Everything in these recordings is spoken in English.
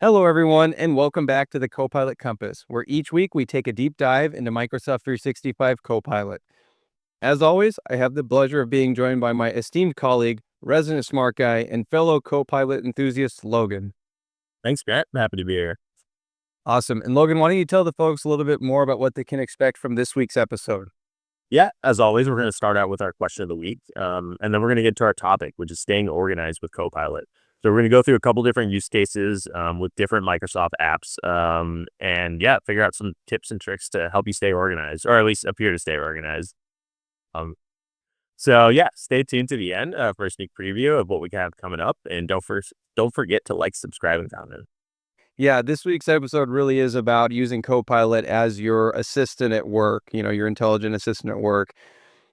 Hello, everyone, and welcome back to the Copilot Compass, where each week we take a deep dive into Microsoft 365 Copilot. As always, I have the pleasure of being joined by my esteemed colleague, resident smart guy, and fellow Copilot enthusiast, Logan. Thanks, Grant. I'm happy to be here. Awesome. And Logan, why don't you tell the folks a little bit more about what they can expect from this week's episode? Yeah, as always, we're going to start out with our question of the week, and then we're going to get to our topic, which is staying organized with Copilot. So we're going to go through a couple different use cases with different Microsoft apps, and yeah, figure out some tips and tricks to help you stay organized, or at least appear to stay organized. Um, so yeah, stay tuned to the end for a sneak preview of what we have coming up, and don't forget to like, subscribe, and comment. Yeah, this week's episode really is about using Copilot as your assistant at work, your intelligent assistant at work.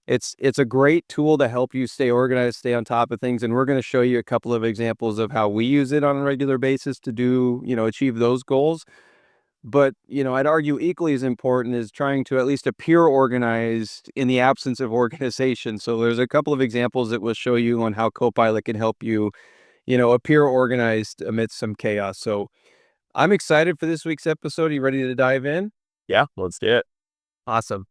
It's a great tool to help you stay organized, stay on top of things, and we're going to show you a couple of examples of how we use it on a regular basis to achieve those goals. But, I'd argue equally as important is trying to at least appear organized in the absence of organization. So there's a couple of examples that will show you on how Copilot can help you, appear organized amidst some chaos. So I'm excited for this week's episode. Are you ready to dive in? Yeah, let's do it. Awesome.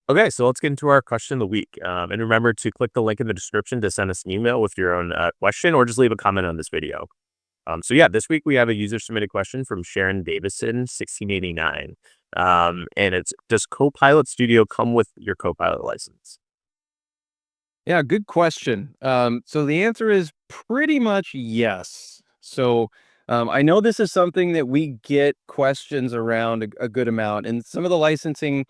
Okay, so let's get into our question of the week. And remember to click the link in the description to send us an email with your own question or just leave a comment on this video. So yeah, this week we have a user submitted question from Sharon Davison, 1689. And it's, does Copilot Studio come with your Copilot license? Yeah, good question. So the answer is pretty much yes. So I know this is something that we get questions around a good amount, and some of the licensing.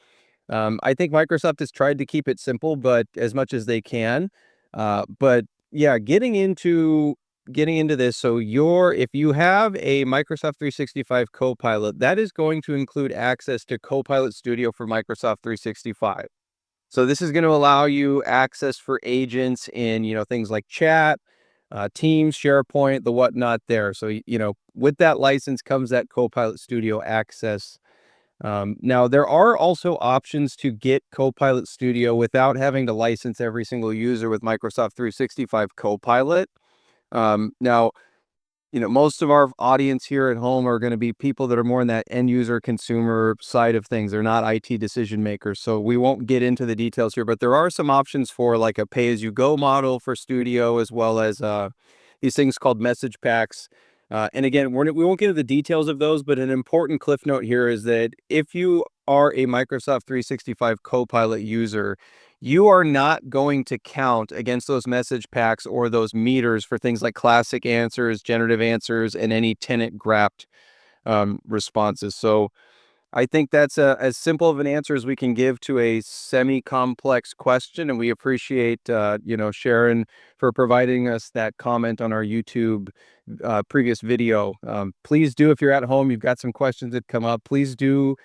I think Microsoft has tried to keep it simple, but as much as they can. But yeah, getting into this. So if you have a Microsoft 365 Copilot, that is going to include access to Copilot Studio for Microsoft 365. So this is going to allow you access for agents in, things like chat, Teams, SharePoint, the whatnot there. So, with that license comes that Copilot Studio access. Now, there are also options to get Copilot Studio without having to license every single user with Microsoft 365 Copilot. Now, most of our audience here at home are going to be people that are more in that end user consumer side of things. They're not IT decision makers. So we won't get into the details here, but there are some options for like a pay as you go model for Studio, as well as these things called message packs. And again, we won't get into the details of those, but an important cliff note here is that if you are a Microsoft 365 Copilot user, you are not going to count against those message packs or those meters for things like classic answers, generative answers, and any tenant grabbed responses. So I think that's as simple of an answer as we can give to a semi-complex question, and we appreciate Sharon for providing us that comment on our YouTube previous video. Please do, if you're at home, you've got some questions that come up, please do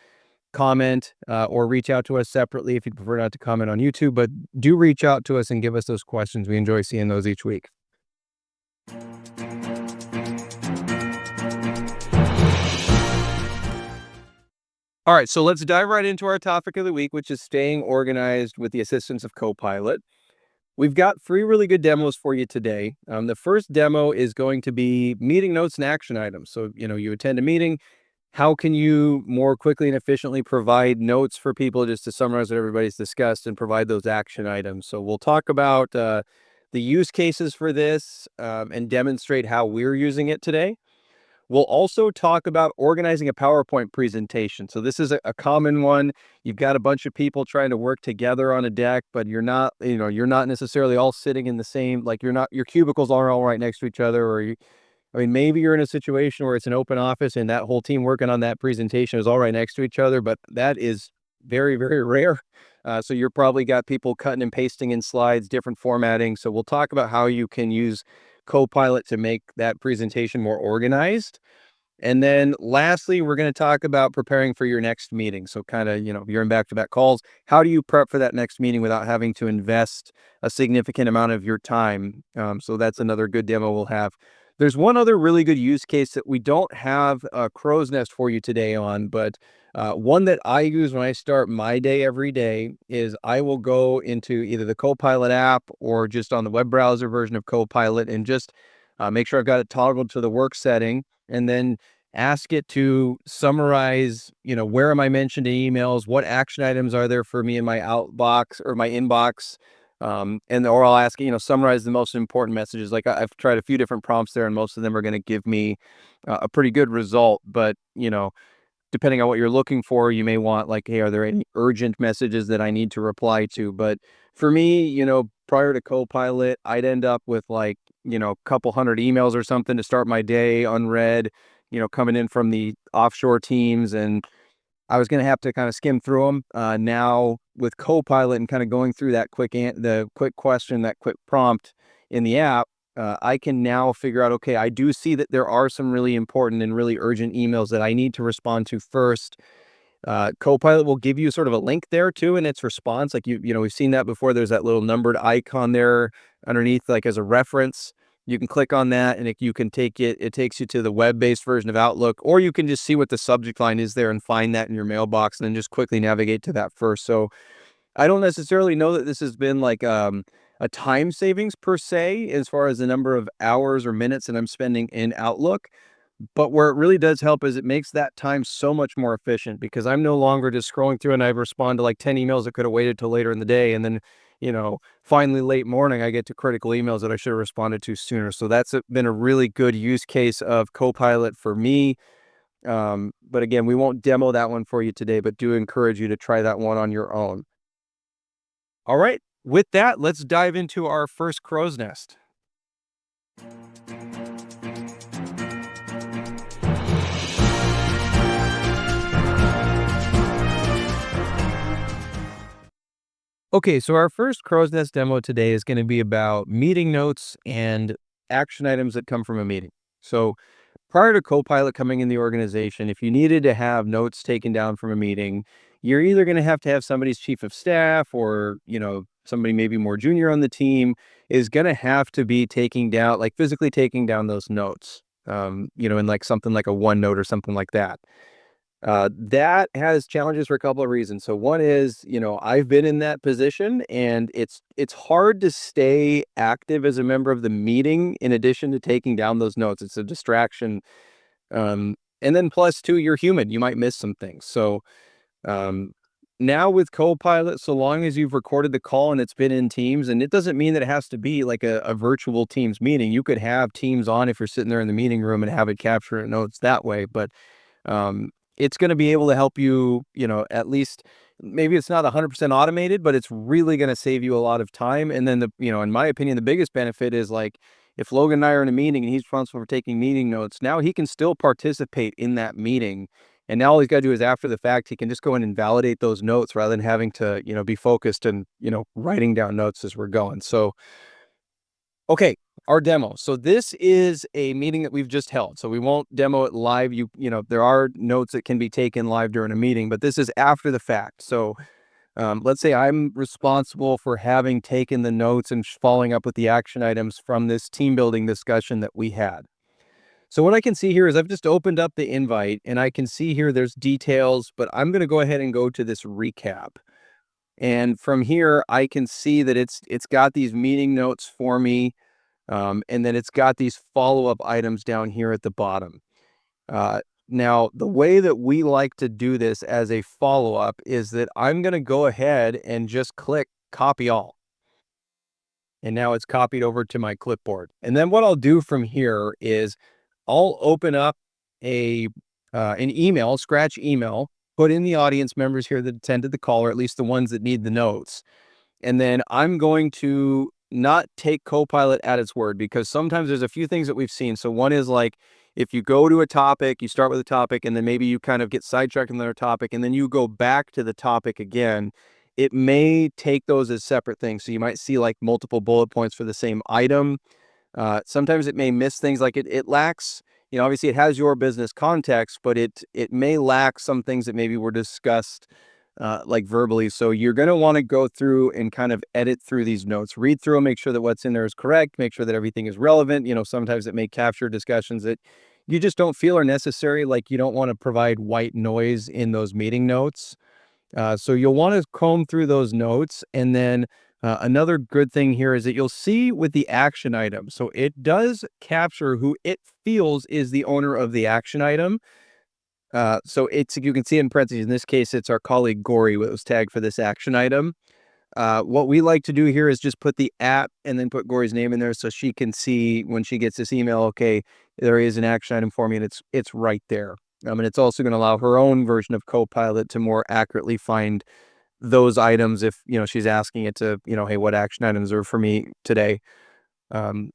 comment or reach out to us separately if you prefer not to comment on YouTube, but do reach out to us and give us those questions. We enjoy seeing those each week. All right, so let's dive right into our topic of the week, which is staying organized with the assistance of Copilot. We've got 3 really good demos for you today. The first demo is going to be meeting notes and action items. So, you attend a meeting. How can you more quickly and efficiently provide notes for people just to summarize what everybody's discussed and provide those action items? So we'll talk about the use cases for this and demonstrate how we're using it today. We'll also talk about organizing a PowerPoint presentation. So this is a common one. You've got a bunch of people trying to work together on a deck, but you're not necessarily all sitting in the same, like your cubicles aren't all right next to each other, or maybe you're in a situation where it's an open office and that whole team working on that presentation is all right next to each other, but that is very, very rare. So you're probably got people cutting and pasting in slides, different formatting. So we'll talk about how you can use Copilot to make that presentation more organized. And then lastly, we're going to talk about preparing for your next meeting. So kind of, you're in back-to-back calls. How do you prep for that next meeting without having to invest a significant amount of your time? So that's another good demo we'll have. There's one other really good use case that we don't have a crow's nest for you today on, but one that I use when I start my day every day is I will go into either the Copilot app or just on the web browser version of Copilot and just make sure I've got it toggled to the work setting, and then ask it to summarize, where am I mentioned in emails? What action items are there for me in my outbox or my inbox? Or I'll ask, summarize the most important messages. Like I've tried a few different prompts there, and most of them are going to give me a pretty good result. But, depending on what you're looking for, you may want like, hey, are there any urgent messages that I need to reply to? But for me, prior to Copilot, I'd end up with like, a couple hundred emails or something to start my day unread, coming in from the offshore teams, and I was going to have to kind of skim through them. Now with Copilot and kind of going through that the quick question, that quick prompt in the app, I can now figure out, okay, I do see that there are some really important and really urgent emails that I need to respond to first. Copilot will give you sort of a link there too in its response. Like we've seen that before. There's that little numbered icon there underneath, like as a reference. You can click on that and you can it takes you to the web-based version of Outlook, or you can just see what the subject line is there and find that in your mailbox and then just quickly navigate to that first. So I don't necessarily know that this has been like a time savings per se, as far as the number of hours or minutes that I'm spending in Outlook. But where it really does help is it makes that time so much more efficient, because I'm no longer just scrolling through and I respond to like 10 emails that could have waited till later in the day. And then, finally late morning, I get to critical emails that I should have responded to sooner. So that's been a really good use case of Copilot for me. But again, we won't demo that one for you today, but do encourage you to try that one on your own. All right. With that, let's dive into our first crow's nest. Okay, so our first crow's nest demo today is going to be about meeting notes and action items that come from a meeting. So prior to Copilot coming in the organization, if you needed to have notes taken down from a meeting, you're either going to have somebody's chief of staff, or, somebody maybe more junior on the team is going to have to be taking down, like physically taking down those notes, in like something like a OneNote or something like that. That has challenges for a couple of reasons. So one is, I've been in that position, and it's hard to stay active as a member of the meeting in addition to taking down those notes. It's a distraction. And then plus two, you're human. You might miss some things. So um, now with Copilot, so long as you've recorded the call and it's been in Teams, and it doesn't mean that it has to be like a virtual Teams meeting. You could have Teams on if you're sitting there in the meeting room and have it capture notes that way. But it's going to be able to help you, at least maybe it's not 100% automated, but it's really going to save you a lot of time. And then in my opinion, the biggest benefit is like if Logan and I are in a meeting and he's responsible for taking meeting notes, now he can still participate in that meeting. And now all he's got to do is after the fact, he can just go in and validate those notes rather than having to, be focused and, writing down notes as we're going. So, okay, our demo. So this is a meeting that we've just held. So we won't demo it live. There are notes that can be taken live during a meeting, but this is after the fact. So let's say I'm responsible for having taken the notes and following up with the action items from this team building discussion that we had. So what I can see here is I've just opened up the invite, and I can see here there's details, but I'm going to go ahead and go to this recap. And from here, I can see that it's got these meeting notes for me. And then it's got these follow-up items down here at the bottom. Now, the way that we like to do this as a follow-up is that I'm going to go ahead and just click copy all. And now it's copied over to my clipboard. And then what I'll do from here is I'll open up an email, scratch email, put in the audience members here that attended the call, or at least the ones that need the notes. And then I'm going to not take Copilot at its word, because sometimes there's a few things that we've seen. So one is like, if you go to a topic, you start with a topic, and then maybe you kind of get sidetracked on another topic, and then you go back to the topic again, it may take those as separate things. So you might see like multiple bullet points for the same item. Sometimes it may miss things, like it lacks, obviously it has your business context, but it may lack some things that maybe were discussed like verbally. So you're going to want to go through and kind of edit through these notes, read through them, make sure that what's in there is correct, make sure that everything is relevant. Sometimes it may capture discussions that you just don't feel are necessary. Like you don't want to provide white noise in those meeting notes. So you'll want to comb through those notes. And then another good thing here is that you'll see with the action item. So it does capture who it feels is the owner of the action item. So you can see in parentheses, in this case, it's our colleague Gory that was tagged for this action item. What we like to do here is just put the app and then put Gory's name in there so she can see when she gets this email, okay, there is an action item for me and it's right there. And it's also going to allow her own version of Copilot to more accurately find those items if, she's asking it to, hey, what action items are for me today?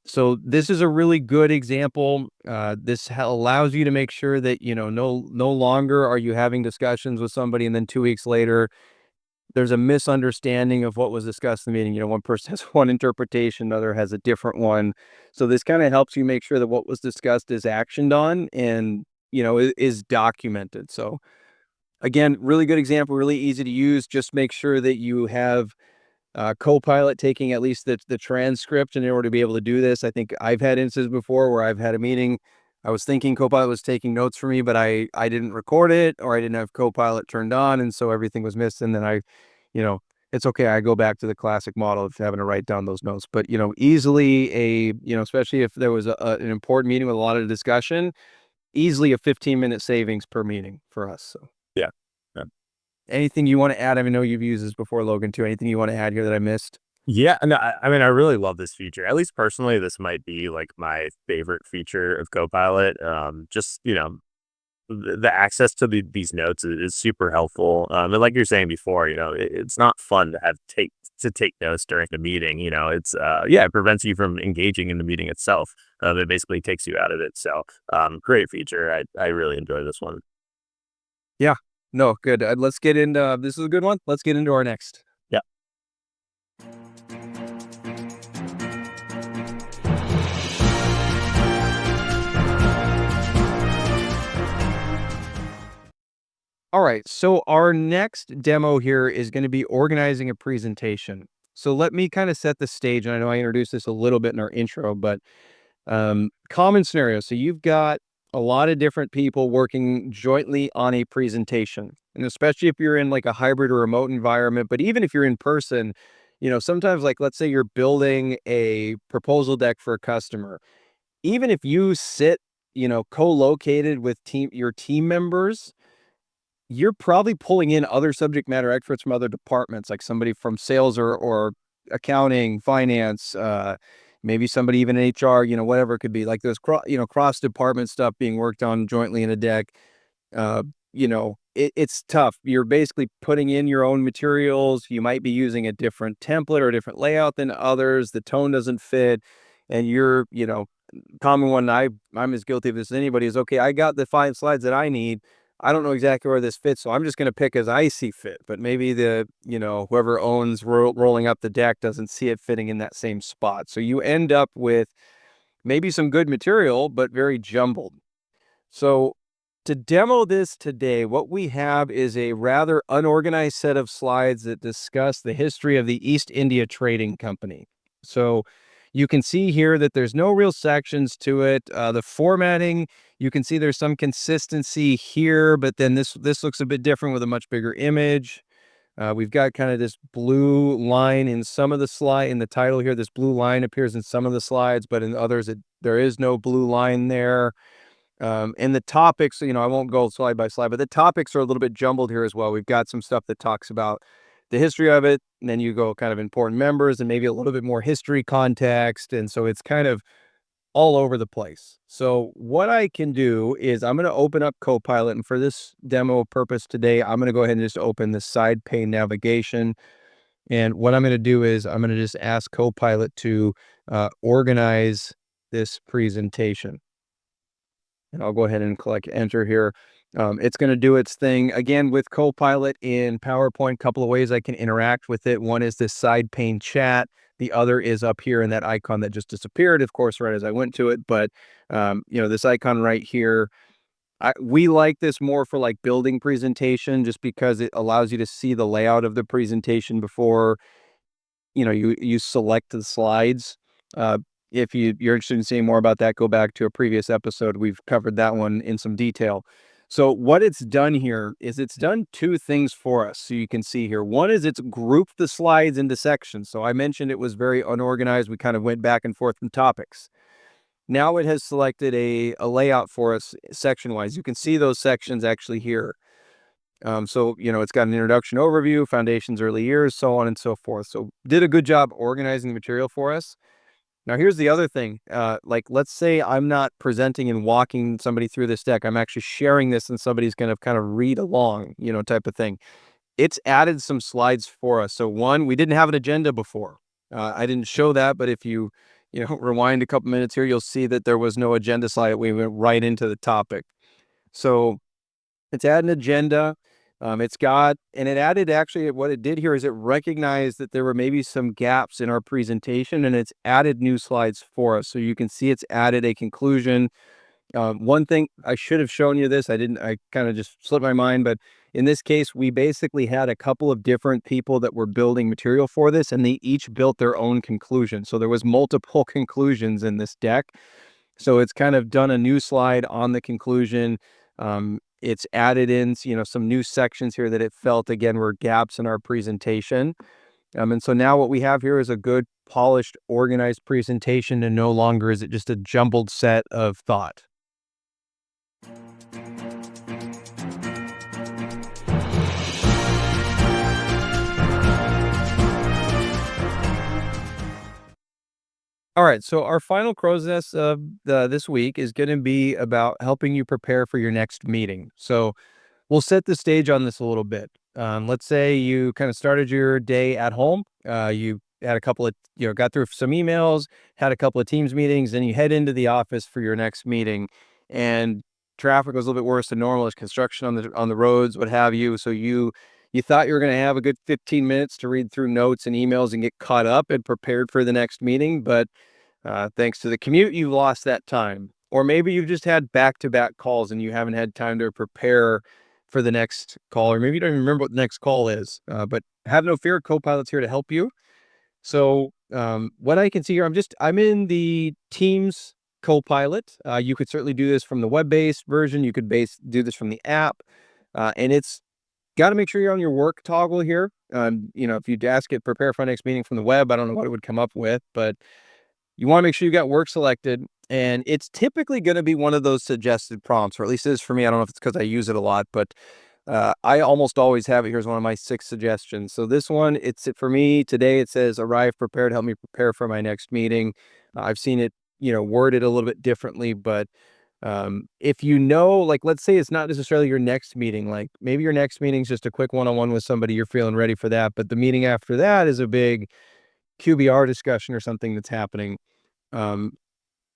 So this is a really good example. This allows you to make sure that, no longer are you having discussions with somebody and then 2 weeks later, there's a misunderstanding of what was discussed in the meeting. One person has one interpretation, another has a different one. So this kind of helps you make sure that what was discussed is actioned on and, is documented. So again, really good example, really easy to use. Just make sure that you have Copilot taking at least the transcript in order to be able to do this. I think I've had instances before where I've had a meeting. I was thinking Copilot was taking notes for me, but I didn't record it or I didn't have Copilot turned on. And so everything was missed. And then you know, it's okay. I go back to the classic model of having to write down those notes, but, easily especially if there was an important meeting with a lot of discussion, easily a 15-minute savings per meeting for us. So Yeah. Yeah. anything you want to add? I know you've used this before, Logan, too. Anything you want to add here that I missed? Yeah, no, I mean, I really love this feature. At least personally, this might be like my favorite feature of Copilot. Just the access to these notes is super helpful. And like you're saying before, it's not fun to take notes during the meeting. It's it prevents you from engaging in the meeting itself. It basically takes you out of it. So great feature. I really enjoy this one. Yeah. No, good. Let's get into this is a good one. Let's get into our next. Yeah. All right. So our next demo here is going to be organizing a presentation. So let me kind of set the stage. And I know I introduced this a little bit in our intro, but common scenario. So you've got a lot of different people working jointly on a presentation. And especially if you're in like a hybrid or remote environment, but even if you're in person, sometimes like let's say you're building a proposal deck for a customer. Even if you sit, co-located with your team members, you're probably pulling in other subject matter experts from other departments, like somebody from sales or accounting, finance, maybe somebody even in HR, whatever it could be. Like there's cross department stuff being worked on jointly in a deck. It's tough. You're basically putting in your own materials. You might be using a different template or a different layout than others. The tone doesn't fit, and common one I'm as guilty of this as anybody is, okay, I got the 5 slides that I need. I don't know exactly where this fits, so I'm just going to pick as I see fit. But maybe whoever owns rolling up the deck doesn't see it fitting in that same spot. So you end up with maybe some good material, but very jumbled. So to demo this today, what we have is a rather unorganized set of slides that discuss the history of the East India Trading Company. So you can see here that there's no real sections to it. The formatting, you can see there's some consistency here, but then this looks a bit different with a much bigger image. We've got kind of this blue line in some of the slide in the title here. This blue line appears in some of the slides, but in others, there is no blue line there. And the topics, I won't go slide by slide, but the topics are a little bit jumbled here as well. We've got some stuff that talks about the history of it, and then you go kind of important members and maybe a little bit more history context. And so it's kind of all over the place. So what I can do is I'm going to open up Copilot, and for this demo purpose today, I'm going to go ahead and just open the side pane navigation. And what I'm going to do is I'm going to just ask Copilot to organize this presentation. And I'll go ahead and click enter here. It's going to do its thing. Again, with Copilot in PowerPoint, a couple of ways I can interact with it. One is this side pane chat. The other is up here in that icon that just disappeared, of course, right as I went to it. But, this icon right here, We like this more for like building presentation just because it allows you to see the layout of the presentation before, you select the slides. Uh, if you're interested in seeing more about that, go back to a previous episode. We've covered that one in some detail. So what it's done here is it's done two things for us. So you can see here. One is it's grouped the slides into sections. So I mentioned it was very unorganized. We kind of went back and forth from topics. Now it has selected a layout for us section wise. You can see those sections actually here. So, it's got an introduction overview, foundations, early years, so on and so forth. So did a good job organizing the material for us. Now, here's the other thing. Like, let's say I'm not presenting and walking somebody through this deck. I'm actually sharing this and somebody's going to kind of read along, type of thing. It's added some slides for us. So one, we didn't have an agenda before. I didn't show that, but if you, rewind a couple minutes here, you'll see that there was no agenda slide. We went right into the topic. So it's added an agenda. It added actually what it did here is it recognized that there were maybe some gaps in our presentation and it's added new slides for us. So you can see it's added a conclusion. One thing I should have shown you this, I kind of just slipped my mind, but in this case, we basically had a couple of different people that were building material for this and they each built their own conclusion. So there was multiple conclusions in this deck. So it's kind of done a new slide on the conclusion. It's added in, some new sections here that it felt again were gaps in our presentation. And so now what we have here is a good, polished, organized presentation, and no longer is it just a jumbled set of thought. All right, so our final process of this week is going to be about helping you prepare for your next meeting. So we'll set the stage on this a little bit. Let's say you kind of started your day at home. You had a couple of, got through some emails, had a couple of Teams meetings, then you head into the office for your next meeting, and traffic was a little bit worse than normal. There's construction on the roads, what have you. So you thought you were going to have a good 15 minutes to read through notes and emails and get caught up and prepared for the next meeting, but thanks to the commute, you've lost that time. Or maybe you've just had back-to-back calls and you haven't had time to prepare for the next call, or maybe you don't even remember what the next call is. But have no fear, Copilot's here to help you. So what I can see here, I'm in the Teams Copilot. You could certainly do this from the web-based version. You could do this from the app, and it's got to make sure you're on your work toggle here. If you'd ask it prepare for our next meeting from the web, I don't know what it would come up with, but you want to make sure you got work selected, and it's typically going to be one of those suggested prompts, or at least it is for me. I don't know if it's because I use it a lot, but I almost always have it. Here's one of my 6 suggestions. So this one, for me today. It says arrive prepared, help me prepare for my next meeting. I've seen it, worded a little bit differently, but if like, let's say it's not necessarily your next meeting, like maybe your next meeting is just a quick one-on-one with somebody, you're feeling ready for that, but the meeting after that is a big QBR discussion or something that's happening. Um,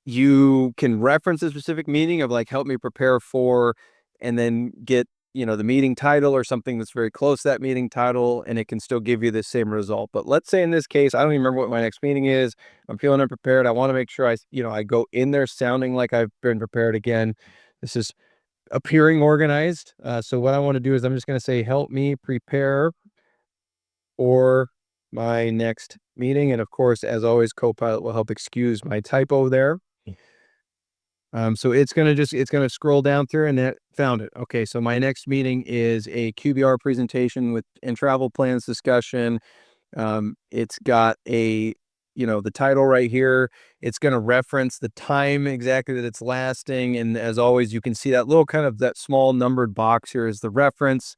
you can reference a specific meeting of like, help me prepare for, and then get, the meeting title or something that's very close to that meeting title, and it can still give you the same result. But let's say in this case, I don't even remember what my next meeting is. I'm feeling unprepared. I want to make sure I go in there sounding like I've been prepared again. This is appearing organized. So what I want to do is I'm just going to say, help me prepare for my next meeting. And of course, as always, Copilot will help excuse my typo there. So it's gonna scroll down through and it found it. Okay, so my next meeting is a QBR presentation and travel plans discussion. It's got the title right here. It's gonna reference the time exactly that it's lasting. And as always, you can see that little kind of that small numbered box here is the reference,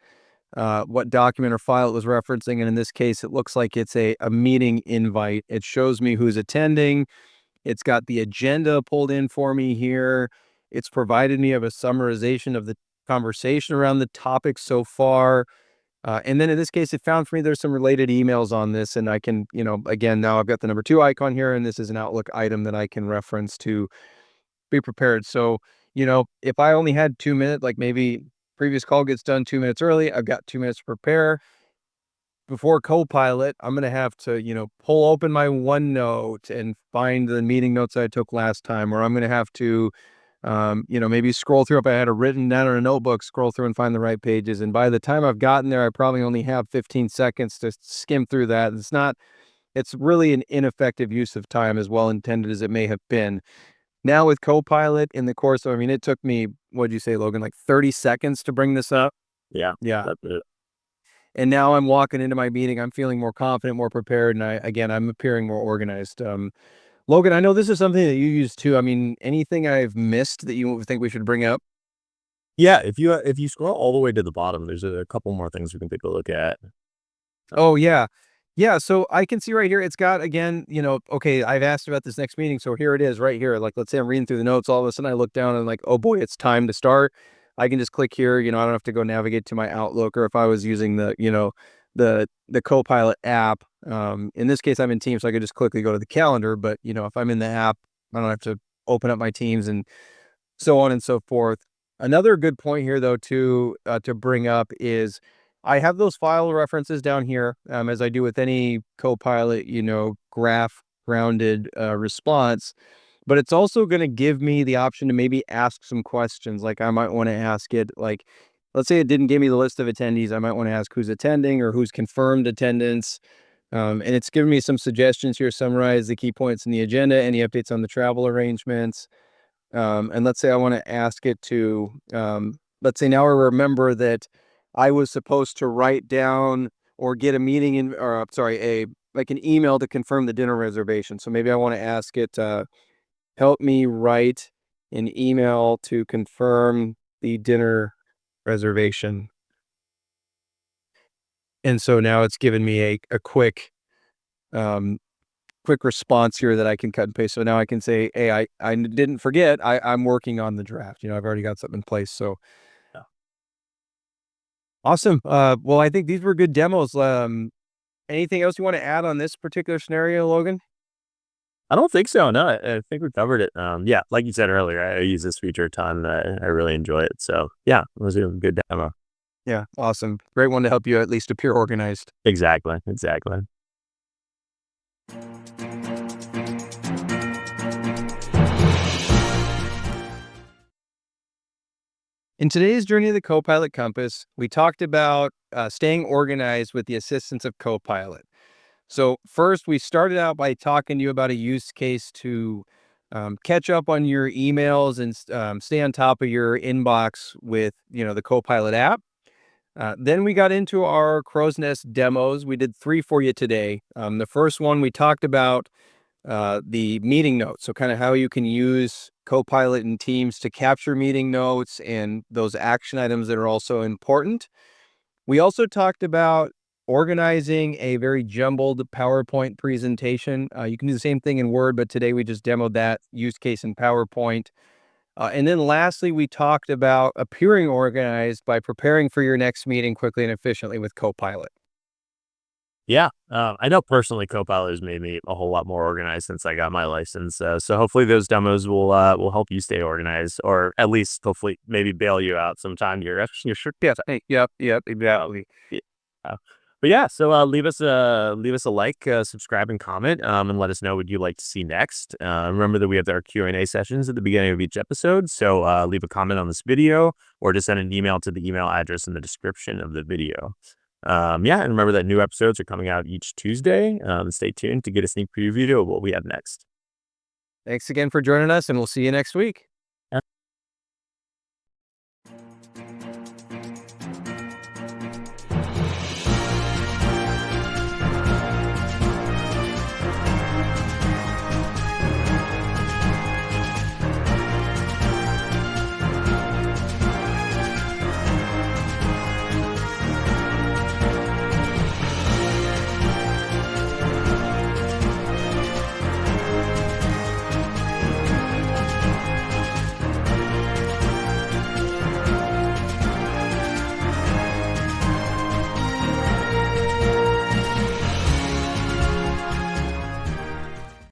what document or file it was referencing. And in this case, it looks like it's a meeting invite. It shows me who's attending. It's got the agenda pulled in for me here. It's provided me of a summarization of the conversation around the topic so far. And then in this case, it found for me there's some related emails on this, and I can, again, now I've got the number 2 icon here, and this is an Outlook item that I can reference to be prepared. So, if I only had 2 minutes, like maybe previous call gets done 2 minutes early, I've got 2 minutes to prepare. Before Copilot, I'm going to have to, pull open my OneNote and find the meeting notes I took last time, or I'm going to have to Maybe scroll through if I had it written down in a notebook, scroll through and find the right pages. And by the time I've gotten there, I probably only have 15 seconds to skim through that. It's really an ineffective use of time, as well intended as it may have been. Now with Copilot in the course of, I mean, it took me, what'd you say, Logan, like 30 seconds to bring this up? Yeah. Yeah. That's it. And now I'm walking into my meeting, I'm feeling more confident, more prepared, and I'm appearing more organized. Logan, I know this is something that you use too. I mean, anything I've missed that you think we should bring up? Yeah. If you scroll all the way to the bottom, there's a couple more things we can take a look at. Oh, yeah. Yeah, so I can see right here, it's got, again, okay, I've asked about this next meeting, so here it is right here. Like, let's say I'm reading through the notes, all of a sudden I look down and like, oh boy, it's time to start. I can just click here, I don't have to go navigate to my Outlook, or if I was using the Copilot app, in this case, I'm in Teams, so I could just quickly go to the calendar, but, if I'm in the app, I don't have to open up my Teams and so on and so forth. Another good point here, though, to bring up is I have those file references down here, as I do with any Copilot, graph grounded response. But it's also going to give me the option to maybe ask some questions. Like I might want to ask it, like, let's say it didn't give me the list of attendees. I might want to ask who's attending or who's confirmed attendance. And it's given me some suggestions here. Summarize the key points in the agenda, any updates on the travel arrangements. And let's say I want to ask it to, let's say now I remember that I was supposed to write down or get a meeting in, or sorry, like an email to confirm the dinner reservation. So maybe I want to ask it, help me write an email to confirm the dinner reservation. And so now it's given me a um, quick response here that I can cut and paste. So now I can say, hey, I didn't forget. I'm working on the draft. I've already got something in place. So Yeah. awesome. Well, I think these were good demos. Anything else you want to add on this particular scenario, Logan? I don't think so. No, I think we covered it. Yeah, like you said earlier, I use this feature a ton. I really enjoy it. So yeah, it was a good demo. Yeah, awesome. Great one to help you at least appear organized. Exactly. Exactly. In today's journey of the Copilot Compass, we talked about staying organized with the assistance of Copilot. So first, we started out by talking to you about a use case to catch up on your emails and stay on top of your inbox with, the Copilot app. Then we got into our Crow's Nest demos. We did 3 for you today. The first one, we talked about the meeting notes. So kind of how you can use Copilot and Teams to capture meeting notes and those action items that are also important. We also talked about organizing a very jumbled PowerPoint presentation. You can do the same thing in Word, but today we just demoed that use case in PowerPoint. And then lastly, we talked about appearing organized by preparing for your next meeting quickly and efficiently with Copilot. Yeah, I know personally Copilot has made me a whole lot more organized since I got my license. So hopefully those demos will help you stay organized, or at least hopefully maybe bail you out sometime. You're sure. Yes. Yep, exactly. Yeah. But yeah, so leave us a like, subscribe, and comment, and let us know what you'd like to see next. Remember that we have our Q&A sessions at the beginning of each episode, so leave a comment on this video or just send an email to the email address in the description of the video. Yeah, and remember that new episodes are coming out each Tuesday. Stay tuned to get a sneak preview of what we have next. Thanks again for joining us, and we'll see you next week.